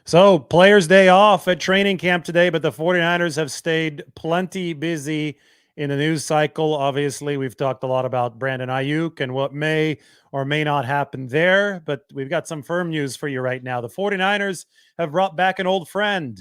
So, players' day off at training camp today, but the 49ers have stayed plenty busy in the news cycle. Obviously, we've talked a lot about Brandon Aiyuk and what may or may not happen there, but we've got some firm news for you right now. The 49ers have brought back an old friend,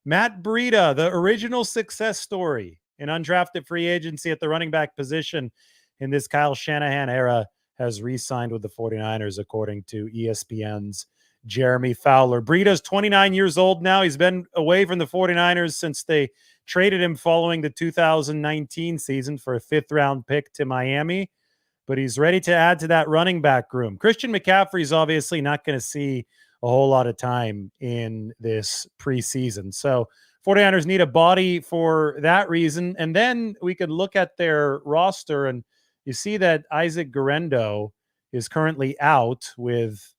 Matt Breida, the original success story in undrafted free agency at the running back position in this Kyle Shanahan era, has re signed with the 49ers, according to ESPN's Jeremy Fowler. Breida's 29 years old now. He's been away from the 49ers since they traded him following the 2019 season for a fifth-round pick to Miami, but he's ready to add to that running back room. Christian McCaffrey's obviously not going to see a whole lot of time in this preseason. So 49ers need a body for that reason. And then we could look at their roster, and you see that Isaac Guerendo is currently out with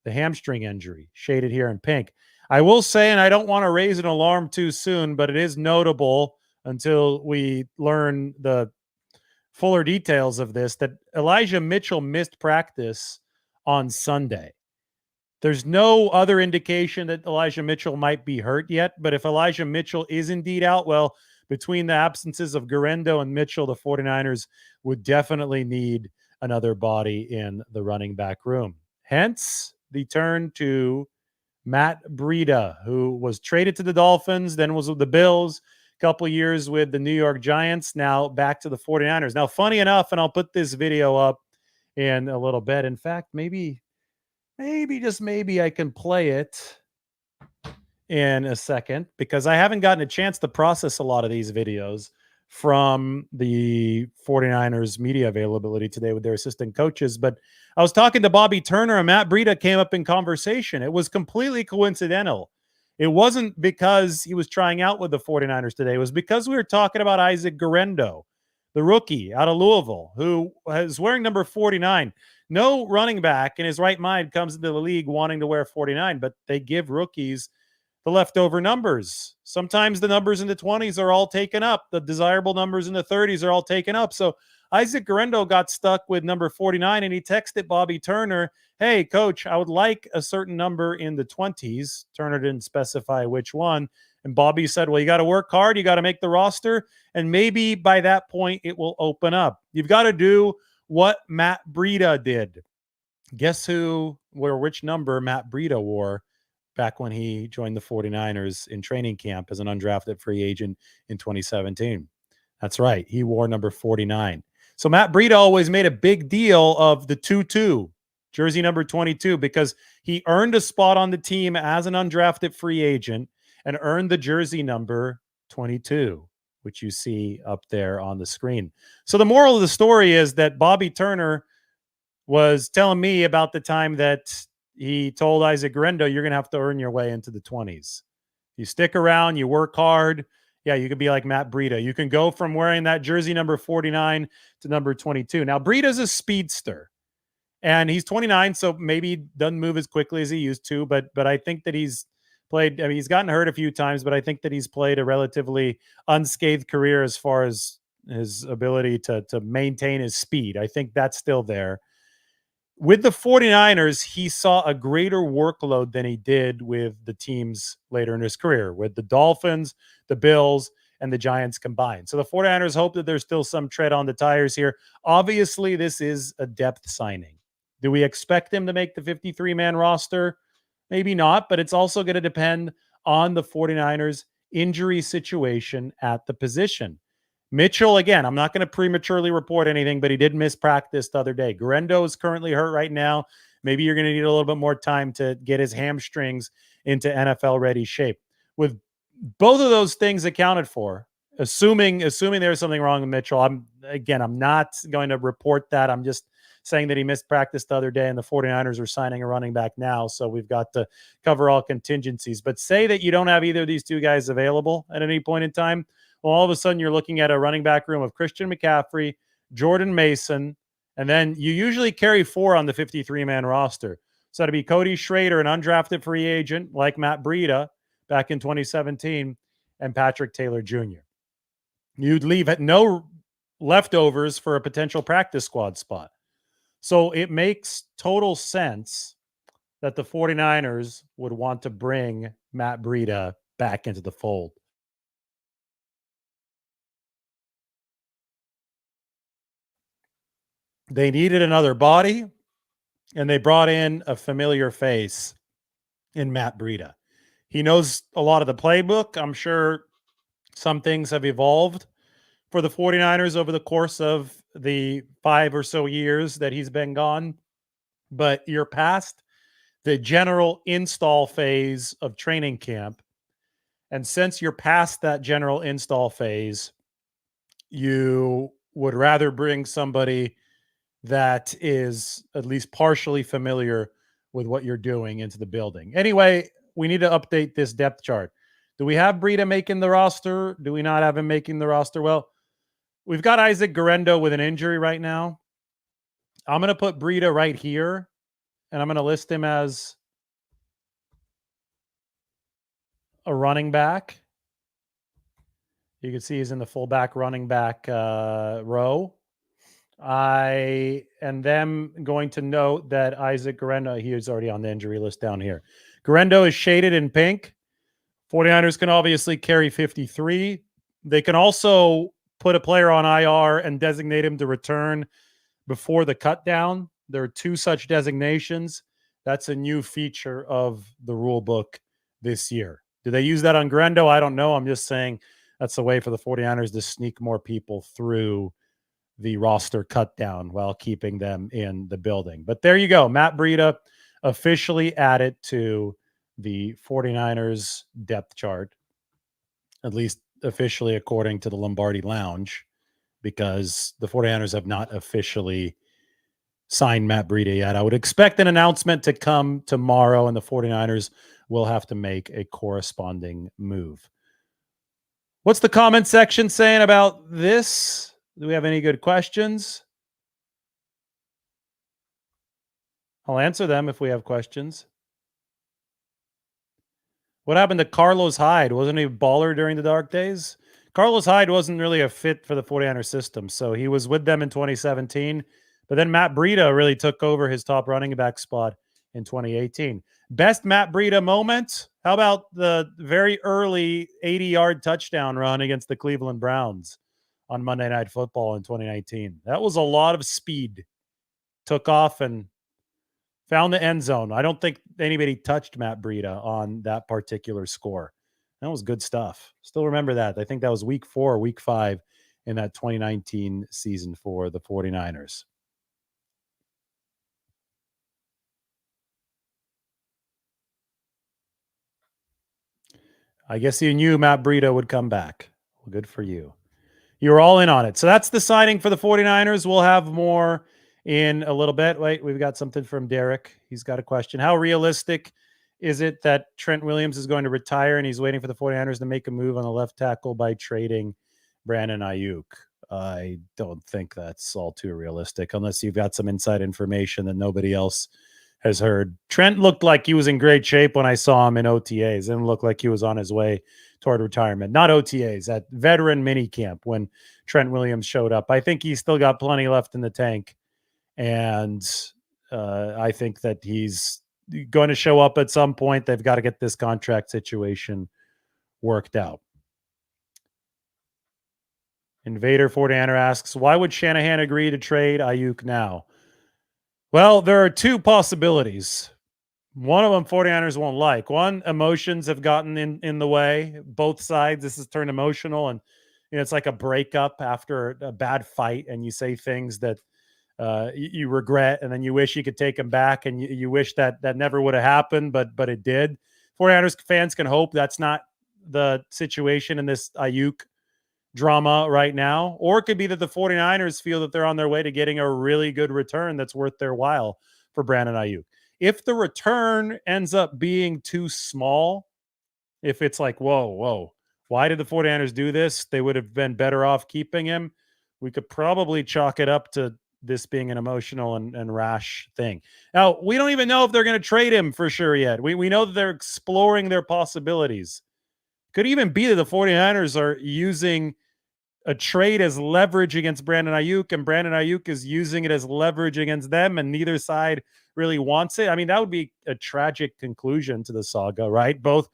the hamstring injury, shaded here in pink. I will say, and I don't want to raise an alarm too soon, but it is notable until we learn the fuller details of this, that Elijah Mitchell missed practice on Sunday. There's no other indication that Elijah Mitchell might be hurt yet, but if Elijah Mitchell is indeed out, well, between the absences of Guerendo and Mitchell, the 49ers would definitely need another body in the running back room. Hence, the turn to Matt Breida, who was traded to the Dolphins, then was with the Bills, a couple years with the New York Giants, now back to the 49ers. Now, funny enough, and I'll put this video up in a little bit. In fact, maybe just maybe I can play it in a second, because I haven't gotten a chance to process a lot of these videos from the 49ers media availability today with their assistant coaches. But I was talking to Bobby Turner, and Matt Breida came up in conversation. It was completely coincidental. It wasn't because he was trying out with the 49ers today. It was because we were talking about Isaac Guerendo, the rookie out of Louisville, who is wearing number 49. No running back in his right mind comes into the league wanting to wear 49, but they give rookies the leftover numbers. Sometimes the numbers in the 20s are all taken up. The desirable numbers in the 30s are all taken up. So Isaac Guerendo got stuck with number 49, and he texted Bobby Turner, "Hey, coach, I would like a certain number in the 20s. Turner didn't specify which one. And Bobby said, "Well, you got to work hard. You got to make the roster. And maybe by that point, it will open up." You've got to do what Matt Breida did. Guess which number Matt Breida wore back when he joined the 49ers in training camp as an undrafted free agent in 2017. That's right. He wore number 49. So Matt Breida always made a big deal of the 2-2, jersey number 22, because he earned a spot on the team as an undrafted free agent and earned the jersey number 22, which you see up there on the screen. So the moral of the story is that Bobby Turner was telling me about the time that he told Isaac Guerendo, "You're going to have to earn your way into the 20s. You stick around, you work hard. Yeah, you could be like Matt Breida. You can go from wearing that jersey number 49 to number 22. Now, Breida's a speedster, and he's 29, so maybe he doesn't move as quickly as he used to, but I think that he's played, I mean, he's gotten hurt a few times, but I think that he's played a relatively unscathed career as far as his ability to maintain his speed. I think that's still there. With the 49ers, he saw a greater workload than he did with the teams later in his career, with the Dolphins, the Bills, and the Giants combined. So the 49ers hope that there's still some tread on the tires here. Obviously, this is a depth signing. Do we expect him to make the 53-man roster? Maybe not, but it's also going to depend on the 49ers' injury situation at the position. Mitchell, again, I'm not going to prematurely report anything, but he did miss practice the other day. Guerendo is currently hurt right now. Maybe you're going to need a little bit more time to get his hamstrings into NFL-ready shape. With both of those things accounted for, assuming there's something wrong with Mitchell, I'm not going to report that. I'm just saying that he missed practice the other day, and the 49ers are signing a running back now, so we've got to cover all contingencies. But say that you don't have either of these two guys available at any point in time, well, all of a sudden you're looking at a running back room of Christian McCaffrey, Jordan Mason, and then you usually carry 4 on the 53-man roster. So to be Cody Schrader, an undrafted free agent like Matt Breida back in 2017, and Patrick Taylor Jr. You'd leave at no leftovers for a potential practice squad spot. So it makes total sense that the 49ers would want to bring Matt Breida back into the fold. They needed another body, and they brought in a familiar face in Matt Breida. He knows a lot of the playbook. I'm sure some things have evolved for the 49ers over the course of the 5 or so years that he's been gone, but you're past the general install phase of training camp. And since you're past that general install phase, you would rather bring somebody that is at least partially familiar with what you're doing into the building. Anyway, we need to update this depth chart. Do we have Breida making the roster? Do we not have him making the roster? Well, we've got Isaac Guerendo with an injury right now. I'm going to put Breida right here, and I'm going to list him as a running back. You can see he's in the fullback running back row. I and them going to note that Isaac Guerendo, he is already on the injury list down here. Guerendo is shaded in pink. 49ers can obviously carry 53. They can also put a player on IR and designate him to return before the cut down. There are 2 such designations. That's a new feature of the rule book this year. Do they use that on Guerendo? I don't know. I'm just saying that's a way for the 49ers to sneak more people through the roster cut down while keeping them in the building. But there you go. Matt Breida officially added to the 49ers depth chart, at least officially according to the Lombardi Lounge, because the 49ers have not officially signed Matt Breida yet. I would expect an announcement to come tomorrow, and the 49ers will have to make a corresponding move. What's the comment section saying about this? Do we have any good questions? I'll answer them if we have questions. What happened to Carlos Hyde? Wasn't he a baller during the dark days? Carlos Hyde wasn't really a fit for the 49ers system, so he was with them in 2017. But then Matt Breida really took over his top running back spot in 2018. Best Matt Breida moment? How about the very early 80-yard touchdown run against the Cleveland Browns on Monday Night Football in 2019? That was a lot of speed. Took off and found the end zone. I don't think anybody touched Matt Breida on that particular score. That was good stuff. Still remember that. I think that was week 4, week 5 in that 2019 season for the 49ers. I guess you knew Matt Breida would come back. Well, good for you. You were all in on it. So that's the signing for the 49ers. We'll have more in a little bit. Wait, we've got something from Derek. He's got a question. How realistic is it that Trent Williams is going to retire and he's waiting for the 49ers to make a move on the left tackle by trading Brandon Aiyuk? I don't think that's all too realistic unless you've got some inside information that nobody else has heard. Trent looked like he was in great shape when I saw him in OTAs and looked like he was on his way toward retirement. Not OTAs, at veteran minicamp when Trent Williams showed up. I think he's still got plenty left in the tank. And I think that he's going to show up at some point. They've got to get this contract situation worked out. Invader 49er asks, why would Shanahan agree to trade Aiyuk now? Well, there are 2 possibilities. One of them 49ers won't like. One, emotions have gotten in the way. Both sides, this has turned emotional, and it's like a breakup after a bad fight, and you say things that you regret, and then you wish you could take them back, and you wish that never would have happened, but it did. 49ers fans can hope that's not the situation in this Aiyuk drama right now. Or it could be that the 49ers feel that they're on their way to getting a really good return that's worth their while for Brandon Aiyuk. If the return ends up being too small, if it's like, whoa, why did the 49ers do this? They would have been better off keeping him. We could probably chalk it up to this being an emotional and rash thing. Now, we don't even know if they're going to trade him for sure yet. We know that they're exploring their possibilities. Could even be that the 49ers are using a trade as leverage against Brandon Aiyuk, and Brandon Aiyuk is using it as leverage against them, and neither side really wants it. I mean, that would be a tragic conclusion to the saga, right? Both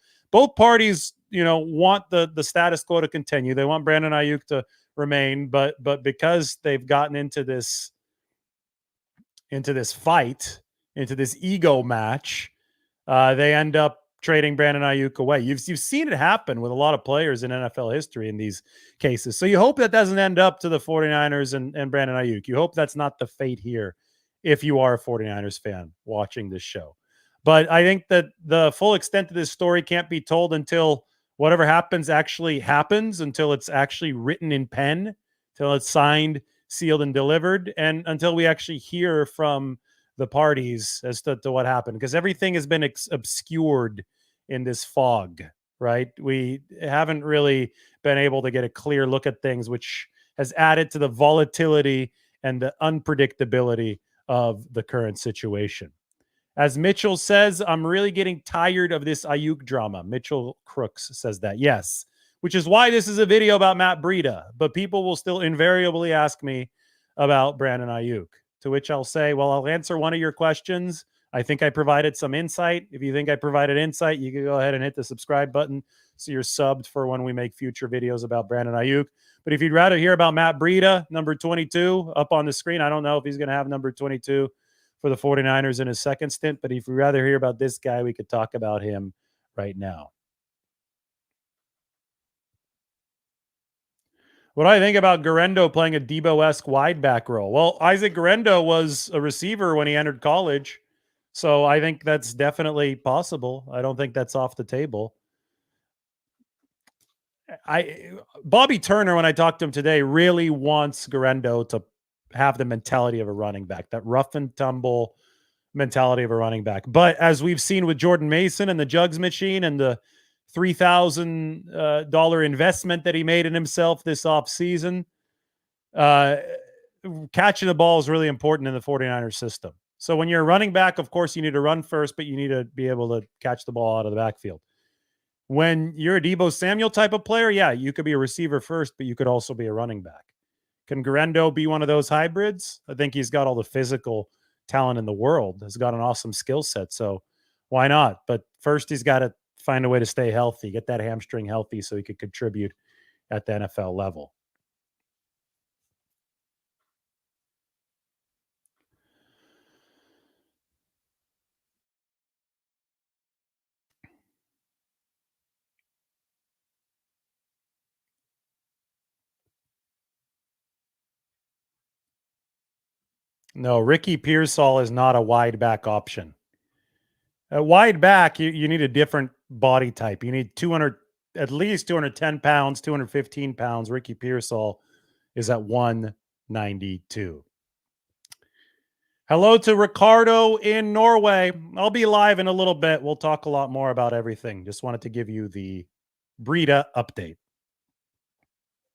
parties, want the status quo to continue. They want Brandon Ayuk to remain, but because they've gotten into this fight, into this ego match, they end up trading Brandon Ayuk away. You've seen it happen with a lot of players in NFL history in these cases. So you hope that doesn't end up to the 49ers and Brandon Ayuk. You hope that's not the fate here if you are a 49ers fan watching this show. But I think that the full extent of this story can't be told until whatever happens actually happens, until it's actually written in pen, until it's signed, sealed, and delivered, and until we actually hear from the parties as to what happened, because everything has been obscured in this fog, right? We haven't really been able to get a clear look at things, which has added to the volatility and the unpredictability of the current situation. As Mitchell says, I'm really getting tired of this Aiyuk drama. Mitchell Crooks says that. Yes, which is why this is a video about Matt Breida, but people will still invariably ask me about Brandon Aiyuk, to which I'll say, well, I'll answer one of your questions. I think I provided some insight. If you think I provided insight, you can go ahead and hit the subscribe button so you're subbed for when we make future videos about Brandon Aiyuk. But if you'd rather hear about Matt Breida, number 22, up on the screen, I don't know if he's going to have number 22 for the 49ers in his second stint, but if you'd rather hear about this guy, we could talk about him right now. What do I think about Guerendo playing a Debo-esque wide back role? Well, Isaac Guerendo was a receiver when he entered college, so I think that's definitely possible. I don't think that's off the table. Bobby Turner, when I talked to him today, really wants Guerendo to have the mentality of a running back, that rough and tumble mentality of a running back. But as we've seen with Jordan Mason and the Jugs machine and the $3,000 investment that he made in himself this offseason, catching the ball is really important in the 49ers system. So when you're a running back, of course, you need to run first, but you need to be able to catch the ball out of the backfield. When you're a Deebo Samuel type of player, yeah, you could be a receiver first, but you could also be a running back. Can Guerendo be one of those hybrids? I think he's got all the physical talent in the world. Has got an awesome skill set. So why not? But first, he's got to find a way to stay healthy, get that hamstring healthy so he could contribute at the NFL level. No, Ricky Pearsall is not a wide back option. A wide back, you need a different body type. You need 200, at least 210 pounds, 215 pounds. Ricky Pearsall is at 192. Hello to Ricardo in Norway. I'll be live in a little bit. We'll talk a lot more about everything. Just wanted to give you the Breida update.